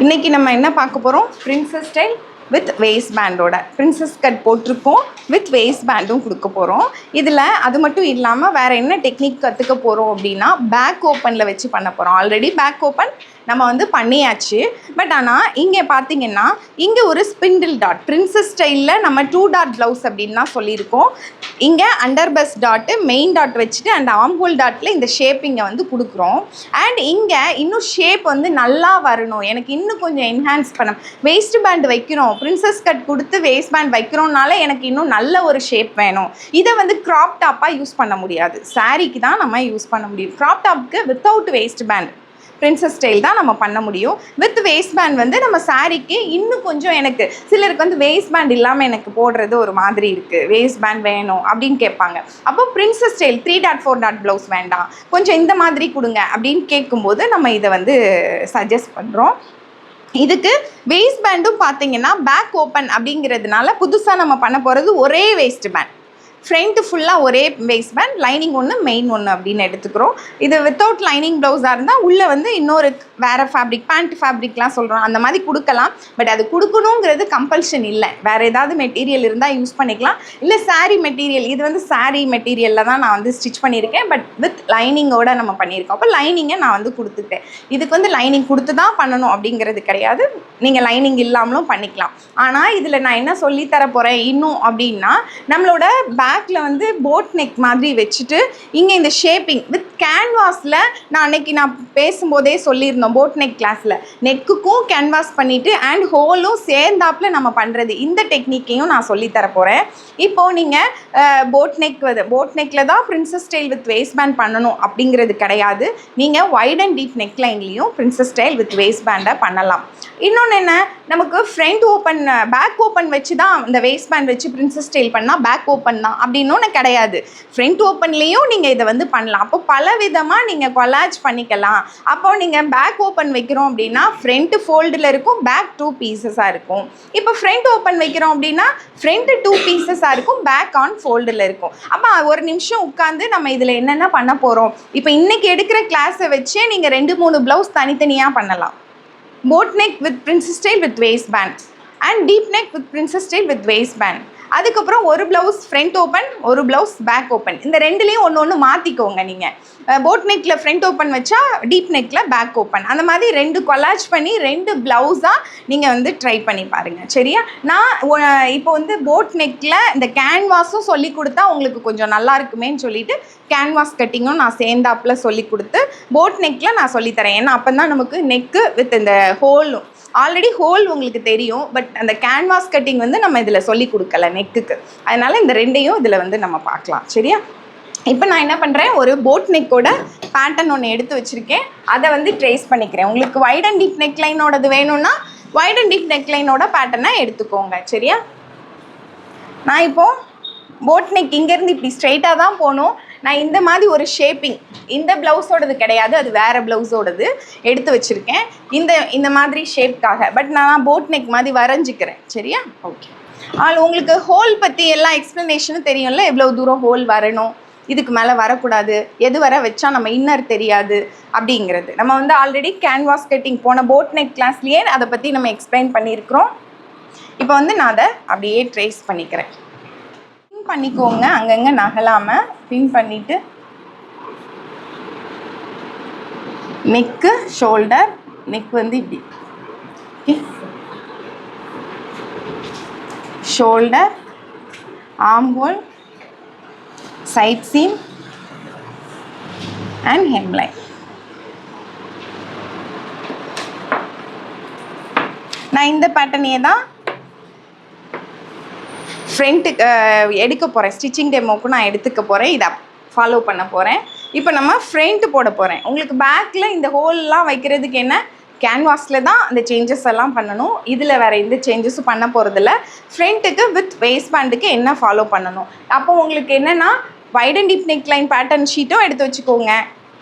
இன்றைக்கி நம்ம என்ன பார்க்க போகிறோம்? பிரின்சஸ் ஸ்டைல் வித் வேஸ்ட் பேண்டோட பிரின்சஸ் கட் போட்டிருக்கோம், வித் வேஸ்ட் பேண்டும் கொடுக்க போகிறோம். இதில் அது மட்டும் இல்லாமல் வேறு என்ன டெக்னிக் கற்றுக்க போகிறோம் அப்படின்னா, பேக் ஓப்பனில் வச்சு பண்ண போகிறோம். ஆல்ரெடி பேக் ஓப்பன் நம்ம பண்ணியாச்சு. பட் ஆனால் இங்கே பார்த்தீங்கன்னா இங்கே ஒரு ஸ்பிண்டில் டாட், பிரின்சஸ் ஸ்டைலில் நம்ம 2 டாட் ப்ளவுஸ் அப்படின்னு தான் சொல்லியிருக்கோம். இங்கே under bus dot main dot வச்சுட்டு அண்ட் ஆம்ஹோல் டாட்டில் இந்த ஷேப் இங்கே கொடுக்குறோம். அண்ட் இங்கே இன்னும் ஷேப் நல்லா வரணும், எனக்கு இன்னும் கொஞ்சம் என்ஹான்ஸ் பண்ண வேஸ்ட் பேண்ட் வைக்கிறோம், பிரின்சஸ் கட் கொடுத்து வேஸ்ட் பேண்ட் வைக்கிறோம்னால எனக்கு இன்னும் நல்ல ஒரு ஷேப் வேணும். இதை க்ராப் டாப்பாக யூஸ் பண்ண முடியாது, சாரீக்கு தான் நம்ம யூஸ் பண்ண முடியும். க்ராப் டாப்புக்கு without waist band princess style தான் நம்ம பண்ண முடியும். வித் வேஸ்ட் பேண்ட் நம்ம சாரீக்கு இன்னும் கொஞ்சம், எனக்கு சிலருக்கு வேஸ்ட் பேண்ட் இல்லாமல் எனக்கு போடுறது ஒரு மாதிரி இருக்குது, வேஸ்ட் பேண்ட் வேணும் அப்படின்னு கேட்பாங்க. அப்போ princess style 3 dot 4 dot blouse வேண்டாம், கொஞ்சம் இந்த மாதிரி கொடுங்க அப்படின்னு கேட்கும்போது நம்ம இதை சஜஸ்ட் பண்ணுறோம். இதுக்கு வேஸ்ட் பேண்டும் பார்த்தீங்கன்னா பேக் ஓப்பன் அப்படிங்கிறதுனால புதுசாக நம்ம பண்ண போகிறது ஒரே வேஸ்ட் பேண்ட், ஃப்ரண்ட்டு ஃபுல்லாக ஒரே வேஸ்ட் பேண்ட், லைனிங் ஒன்று மெயின் ஒன்று அப்படின்னு எடுத்துக்கிறோம். இது வித்தவுட் லைனிங் ப்ளவுஸாக இருந்தால் உள்ளே இன்னொரு வேறு ஃபேப்ரிக், பேண்ட் ஃபேப்ரிக்லாம் சொல்கிறோம், அந்த மாதிரி கொடுக்கலாம். பட் அது கொடுக்கணுங்கிறது கம்பல்ஷன் இல்லை, வேறு ஏதாவது மெட்டீரியல் இருந்தால் யூஸ் பண்ணிக்கலாம். இல்லை சாரீ மெட்டீரியல், இது சாரீ மெட்டீரியலில் தான் நான் ஸ்டிச் பண்ணியிருக்கேன், பட் வித் லைனிங்கோடு நம்ம பண்ணியிருக்கோம். அப்போ லைனிங்கை நான் கொடுத்துட்டேன். இதுக்கு லைனிங் கொடுத்து தான் பண்ணணும் அப்படிங்கிறது கிடையாது, நீங்கள் லைனிங் இல்லாமலும் பண்ணிக்கலாம். ஆனால் இதில் நான் என்ன சொல்லித்தர போகிறேன் இன்னும் அப்படின்னா, நம்மளோட பேக்கில் போட் நெக் மாதிரி வச்சுட்டு இங்கே இந்த ஷேப்பிங் வித் கேன்வாஸில் நான் பேசும்போதே சொல்லியிருந்தோம், போட் நெக் கிளாஸில் நெக்குக்கும் கேன்வாஸ் பண்ணிவிட்டு அண்ட் ஹோலும் சேர்ந்தாப்பில் நம்ம பண்ணுறது, இந்த டெக்னிக்கையும் நான் சொல்லித்தர போகிறேன். இப்போது நீங்கள் போட் நெக்கில் தான் princess style with waist band பண்ணணும் அப்படிங்கிறது கிடையாது, நீங்கள் வைட் அண்ட் டீப் நெக் லைன்லேயும் பிரின்சஸ் ஸ்டைல் வித் வேஸ்ட் பேண்டை பண்ணலாம். இன்னொன்று என்ன, நமக்கு ஃப்ரண்ட் ஓப்பன் பேக் ஓப்பன் வச்சு தான் இந்த வேஸ்ட் பேண்ட் வச்சு பிரின்சஸ் ஸ்டைல் பண்ணால் பேக் ஓப்பன் தான் அப்படின்னு ஒன்று கிடையாது, ஃப்ரண்ட் ஓப்பன்லேயும் நீங்கள் இதை பண்ணலாம். அப்போ பல விதமாக நீங்கள் கொலாஜ் பண்ணிக்கலாம். அப்போ நீங்கள் பேக் ஓப்பன் வைக்கிறோம் அப்படின்னா ஃப்ரண்ட் ஃபோல்டில் இருக்கும், பேக் 2 பீசஸாக இருக்கும். இப்போ ஃப்ரண்ட் ஓப்பன் வைக்கிறோம் அப்படின்னா ஃப்ரண்ட் 2 பீசஸாக இருக்கும், பேக் ஆன் ஃபோல்டில் இருக்கும். அப்போ ஒரு நிமிஷம் உட்காந்து நம்ம இதில் என்னென்ன பண்ண போகிறோம், இப்போ இன்றைக்கி எடுக்கிற கிளாஸை வச்சே நீங்கள் 2-3 ப்ளவுஸ் தனித்தனியாக பண்ணலாம். Boat neck with princess style with waist pant and deep neck with princess style with waist pant. அதுக்கப்புறம் ஒரு ப்ளவுஸ் ஃப்ரண்ட் ஓப்பன், ஒரு ப்ளவுஸ் பேக் ஓப்பன், இந்த ரெண்டுலேயும் ஒன்று மாற்றிக்கோங்க. நீங்கள் போட் நெக்கில் ஃப்ரண்ட் ஓப்பன் வச்சா டீப் நெக்கில் பேக் ஓப்பன், அந்த மாதிரி 2 கொலாஜ் பண்ணி 2 ப்ளவுஸாக நீங்கள் ட்ரை பண்ணி பாருங்கள், சரியா? நான் இப்போ போட் நெக்கில் இந்த கேன்வாஸும் சொல்லி கொடுத்தா உங்களுக்கு கொஞ்சம் நல்லா இருக்குமேன்னு சொல்லிட்டு கேன்வாஸ் கட்டிங்கும் நான் சேர்ந்தாப்பில் சொல்லி கொடுத்து போட் நெக்கில் நான் சொல்லித்தரேன். ஏன்னா அப்போ தான் நமக்கு நெக்கு வித் இந்த ஹோலும், ஆல்ரெடி ஹோல் உங்களுக்கு தெரியும், பட் அந்த கேன்வாஸ் கட்டிங் நம்ம இதில் சொல்லி கொடுக்கல நெக்குக்கு, அதனால் இந்த ரெண்டையும் இதில் நம்ம பார்க்கலாம், சரியா? இப்போ நான் என்ன பண்ணுறேன், ஒரு போட் நெக்கோட பேட்டர்ன் ஒன்று எடுத்து வச்சுருக்கேன், அதை ட்ரேஸ் பண்ணிக்கிறேன். உங்களுக்கு வைட் அண்ட் டீப் நெக் லைனோடது வேணும்னா வைட் அண்ட் டீப் நெக் லைனோட பேட்டர்னை எடுத்துக்கோங்க, சரியா? நான் இப்போது போட் நெக் இங்கேருந்து இப்படி ஸ்ட்ரெயிட்டாக தான் போகணும். நான் இந்த மாதிரி ஒரு ஷேப்பிங், இந்த ப்ளவுஸோடது கிடையாது, அது வேறு ப்ளவுஸோடது எடுத்து வச்சுருக்கேன் இந்த மாதிரி ஷேப்காக. பட் நான் போட் நெக் மாதிரி வரைஞ்சிக்கிறேன், சரியா? ஓகே. உங்களுக்கு ஹோல் பற்றி எல்லா எக்ஸ்ப்ளனேஷனும் தெரியும்ல, எவ்வளோ தூரம் ஹோல் வரணும், இதுக்கு மேலே வரக்கூடாது, எது வர வச்சா நம்ம இன்னர் தெரியாது அப்படிங்கிறது நம்ம ஆல்ரெடி கேன்வாஸ் கட்டிங் போன போட் நெக் கிளாஸ்லேயே அதை பற்றி நம்ம எக்ஸ்பிளைன் பண்ணியிருக்கிறோம். இப்போ நான் அதை அப்படியே ட்ரேஸ் பண்ணிக்கிறேன். பின் பண்ணிக்கோங்க, அங்கங்கே நகலாமல் பின் பண்ணிவிட்டு நெக்கு ஷோல்டர், நெக் இப்படி, okay, shoulder, armhole, side seam and hemline. நான் இந்த பேட்டர்னே தான் ஃப்ரண்ட்டுக்கு எடுக்க போகிறேன், ஸ்டிச்சிங் டெமோக்கு நான் எடுத்துக்க போகிறேன், இதை ஃபாலோ பண்ண போகிறேன். இப்போ நம்ம ஃப்ரண்ட் போட போகிறேன். உங்களுக்கு பேக்கில் இந்த ஹோல்லாம் வைக்கிறதுக்கு என்ன, கேன்வாஸில் தான் அந்த சேஞ்சஸ் எல்லாம் பண்ணணும், இதில் வேறு எந்த சேஞ்சஸும் பண்ண போகிறதில்ல. ஃப்ரண்ட்டுக்கு வித் வேஸ்ட் பேண்டுக்கு என்ன ஃபாலோ பண்ணணும், அப்போ உங்களுக்கு என்னென்னா wide and deep neck line pattern ஷீட்டும் எடுத்து வச்சுக்கோங்க,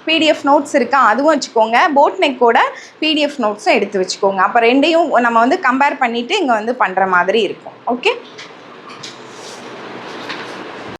பிடிஎஃப் நோட்ஸ் இருக்கா அதுவும் வச்சுக்கோங்க, போட் நெக்கோட பிடிஎஃப் நோட்ஸும் எடுத்து வச்சுக்கோங்க. அப்போ ரெண்டையும் நம்ம கம்பேர் பண்ணிவிட்டு இங்கே பண்ணுற மாதிரி இருக்கும், ஓகே?